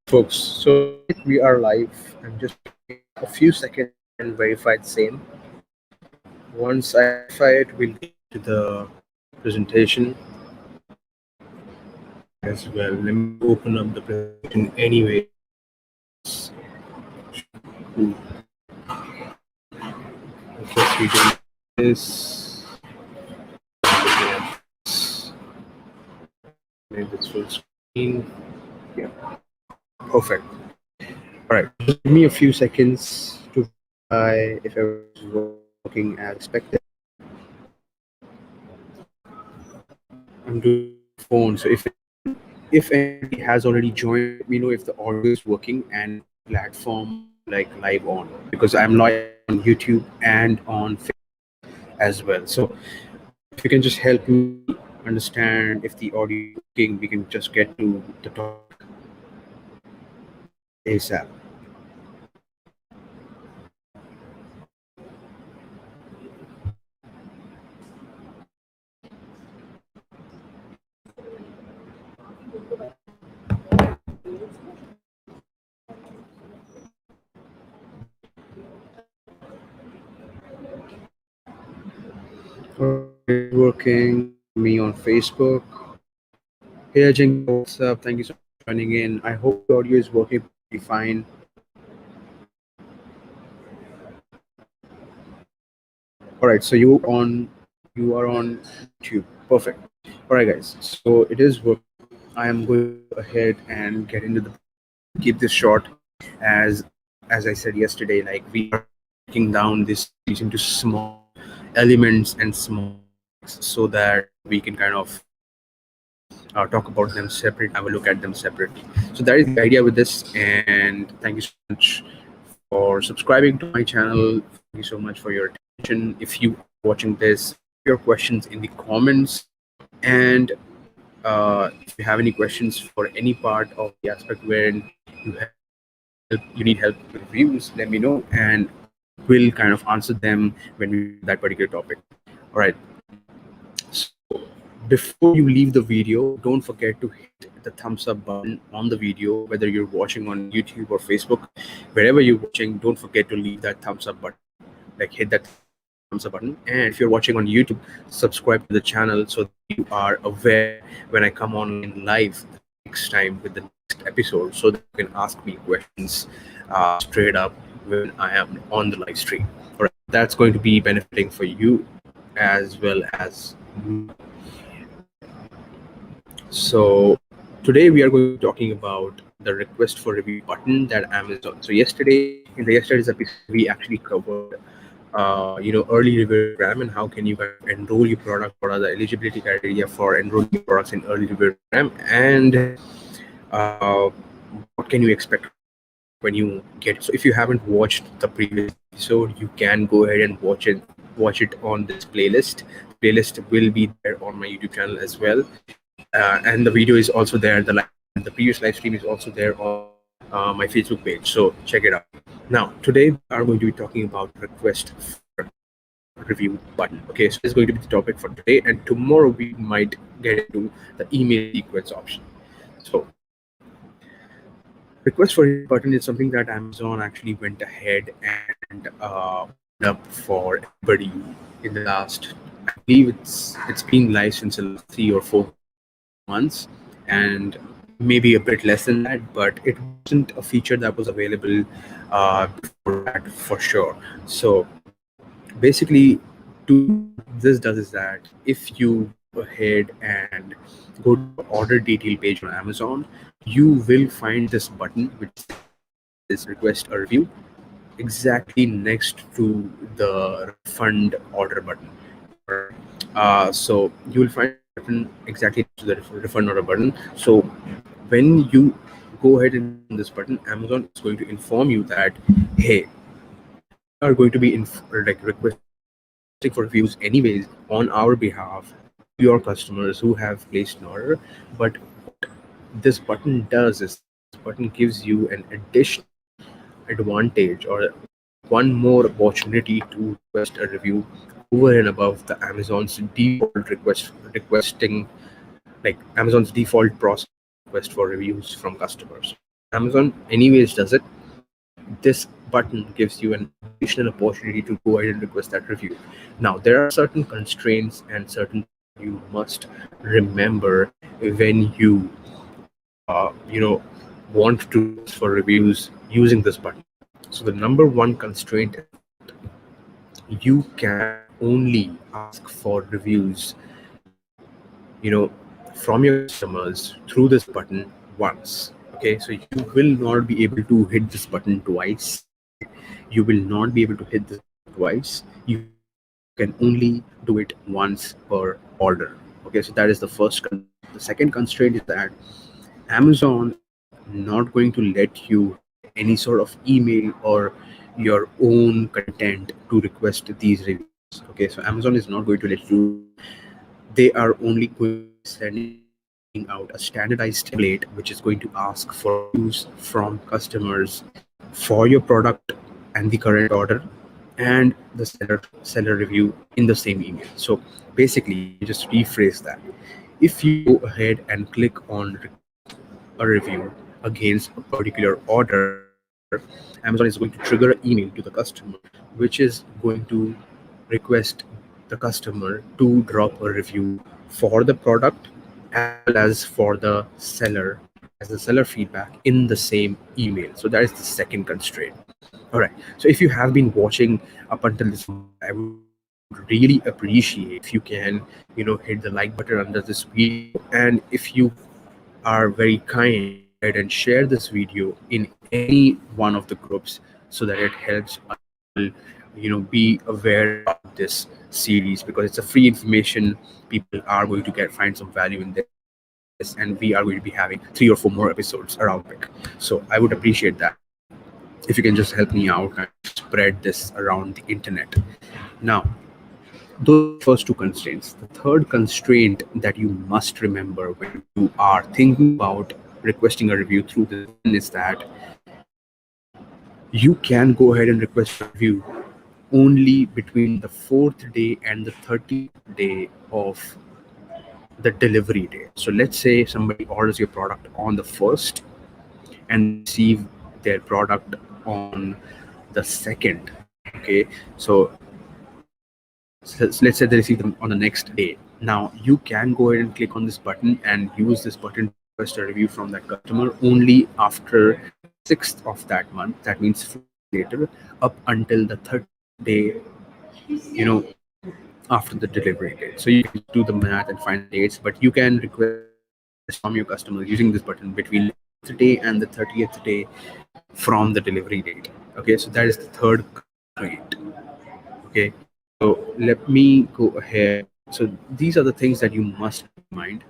Folks, so we are live. I'm just a few seconds and verify the same. Once I verify it, we'll get into the presentation as well. Let me open up the presentation anyway. Cool. I guess we do this. Maybe it's full screen. Yeah, perfect. All right, just give me a few seconds to verify if everything's working as expected. I'm doing the phone, so if anybody has already joined, let me know if the audio is working and which platform are you like live on, because I'm live on YouTube and on Facebook as well. So if you can just help me understand if the audio is working, we can just get to the topic ASAP. Alright, it is working for me on Facebook. Hey Ajinkya, what's up? Thank you so much for joining in. I hope the audio is working pretty fine. All right, so you are on YouTube. Perfect. All right, guys. So it is working. I am going to go ahead and get into the keep this short, as as I said yesterday. Like, we are breaking down this series into small elements and small so that we can kind of talk about them separate, have a look at them separately. So that is the idea with this. And thank you so much for subscribing to my channel. Thank you so much for your attention. If you are watching this, your questions in the comments. And if you have any questions for any part of the aspect wherein you have you need help with reviews, let me know, and we'll kind of answer them when we that particular topic. All right. So before you leave the video, don't forget to hit the thumbs up button on the video, whether you're watching on YouTube or Facebook, wherever you're watching. Don't forget to leave that thumbs up button. Like, hit that thumbs up button. And if you're watching on YouTube, subscribe to the channel so that you are aware when I come online live next time with the next episode, so that you can ask me questions straight up when I am on the live stream. All right, that's going to be benefiting for you as well as me. So today we are going to be talking about the request for review button that Amazon. So yesterday, in the yesterday's episode, we actually covered early review program and how can you kind of enroll your product, what are the eligibility criteria for enrolling your products in early review program, and uh, what can you expect when you get it. So if you haven't watched the previous episode, you can go ahead and watch it on this playlist. Playlist will be there on my YouTube channel as well, and the video is also there. The previous live stream is also there on my Facebook page, so check it out. Now today we are going to be talking about request for review button. Okay, so this is going to be the topic for today, and tomorrow we might get into the email sequence option. So request for review button is something that Amazon actually went ahead and up for everybody in the last, I believe it's been live since the last 3 or 4 months, and maybe a bit less than that, but it wasn't a feature that was available before that for sure. So basically, this does is that if you go ahead and go to the order detail page on Amazon, you will find this button which is request a review exactly next to the refund order button. So you will find the button exactly next to the refund order button. So when you go ahead and click on this button, Amazon is going to inform you that, hey, we are going to be requesting for reviews anyways on our behalf to your customers who have placed an order. But what this button does is this button gives you an additional advantage or one more opportunity to request a review over and above the Amazon's default requesting, like Amazon's default process request for reviews from customers. Amazon anyways does it, but this button gives you an additional opportunity to go ahead and request that review. Now there are certain constraints and certain things that you must remember when you want to ask for reviews using this button. So the number one constraint is you can only ask for reviews, you know, from your customers through this button once. Okay, so you will not be able to hit this button twice. You will not be able to hit this button twice. You can only do it once per order. Okay, so that is the first constraint. The second constraint is that Amazon is not going to let you write any sort of email or your own content to request these reviews. Okay, so Amazon is not going to let you do that. They are only going to be sending out a standardized template which is going to ask for reviews from customers for your product and the current order and the seller review in the same email. So basically, let me just rephrase that. If you go ahead and click on request a review against a particular order, Amazon is going to trigger an email to the customer, which is going to request the customer to drop a review for the product as well as for the seller as the seller feedback in the same email. So that is the second constraint. All right. So if you have been watching up until this moment, I would really appreciate if you can, hit the like button under this video. And if you are very kind, go ahead and share this video in any one of the groups so that it helps other people, be aware about this series, because it's a free information. People are going to find some value in this, and we are going to be having 3 or 4 more episodes around the topic. So I would appreciate that if you can just help me out and spread this around the internet. Now, those are the first two constraints. The third constraint that you must remember when you are thinking about requesting a review through this button is that you can go ahead and request a review only between the fourth day and the 30th day of the delivery date. So let's say somebody orders your product on the first and they receive their product on the second. Okay, so let's say they receive them on the next day. Now you can go ahead and click on this button and use this button to request a review from that customer only after the 6th of that month. That means 4 days later, up until the 30th day, you know, after the delivery date. So you can do the math and find the dates, but you can request from your customers using this button between the 4th day and the 30th day from the delivery date. Okay, so that is the third constraint. Okay, so let me go ahead. So these are the things that you must keep in mind.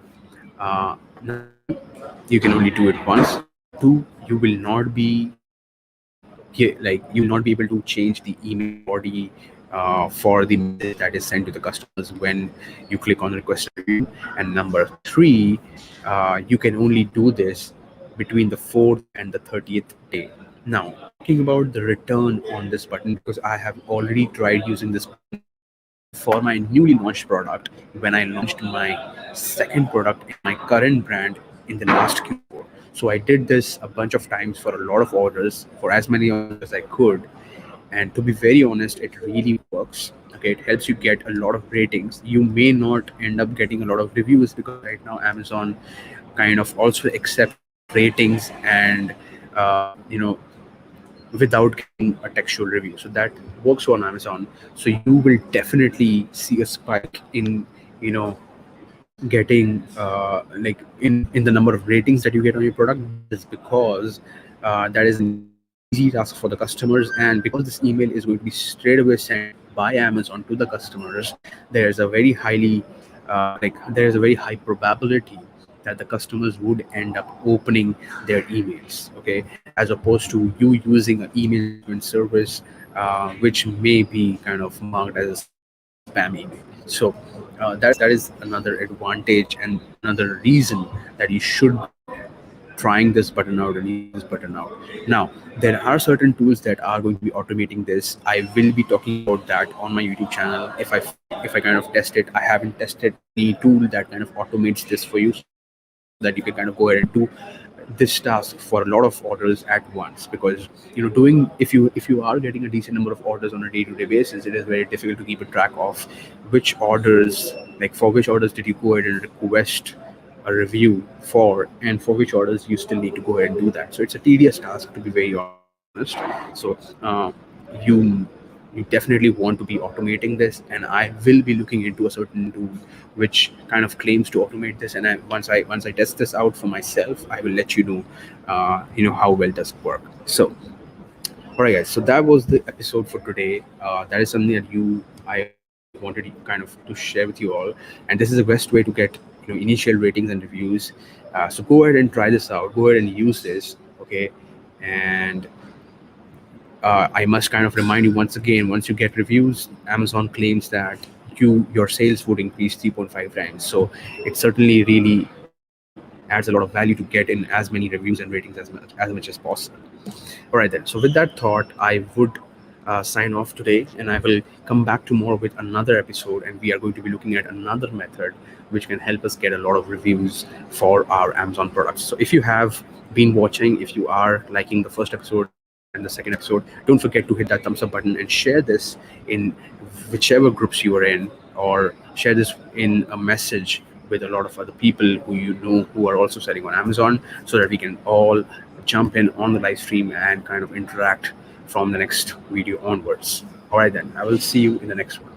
Number one, you can only do it once. Number two, you will not be you will not be able to change the email body for the message that is sent to the customers when you click on request a review. And number three, you can only do this between the 4th and the 30th day. Now, talking about the return on this button, because I have already tried using this button for my newly launched product when I launched my second product in my current brand in the last Q4. So I did this a bunch of times for a lot of orders, for as many orders as I could. And to be very honest, it really works. Okay, it helps you get a lot of ratings. You may not end up getting a lot of reviews because right now Amazon kind of also accept ratings and without getting a textual review. So that works on Amazon. So you will definitely see a spike in you know getting in the number of ratings that you get on your product. That is because that is an easy task for the customers, and because this email is going to be straight away sent by Amazon to the customers, there's a very there is a very high probability that the customers would end up opening their emails, okay, as opposed to you using an email management service which may be kind of marked as a spam email. So that is another advantage and another reason that you should trying this button out and using this button out. Now, there are certain tools that are going to be automating this. I will be talking about that on my YouTube channel if I kind of test it. I haven't tested any tool that kind of automates this for you, so I will be so that you can kind of go ahead and do this task for a lot of orders at once. Because doing, if you are getting a decent number of orders on a day-to-day basis, it is very difficult to keep a track of which orders, like for which orders did you go ahead and request a review for, and for which orders you still need to go ahead and do that. So it's a tedious task, to be very honest. So you you definitely want to be automating this, and I will be looking into a certain tool which kind of claims to automate this. And once I test this out for myself, I will let you know, how well does it work. So, all right, guys. So that was the episode for today. That is something that I wanted kind of to share with you all, and this is the best way to get initial ratings and reviews. So go ahead and try this out. Go ahead and use this. Okay, and I must kind of remind you once again, once you get reviews, Amazon claims that your sales would increase 3.5 times. So it certainly really adds a lot of value to get in as many reviews and ratings as much as possible. All right then. So with that thought, I would sign off today, and I will come back tomorrow with another episode, and we are going to be looking at another method which can help us get a lot of reviews for our Amazon products. So if you have been watching, if you are liking the first episode and the second episode, don't forget to hit that thumbs up button and share this in whichever groups you are in, or share this in a message with a lot of other people who who are also selling on Amazon, so that we can all jump in on the live stream and kind of interact from the next video onwards. All right, then, I will see you in the next one.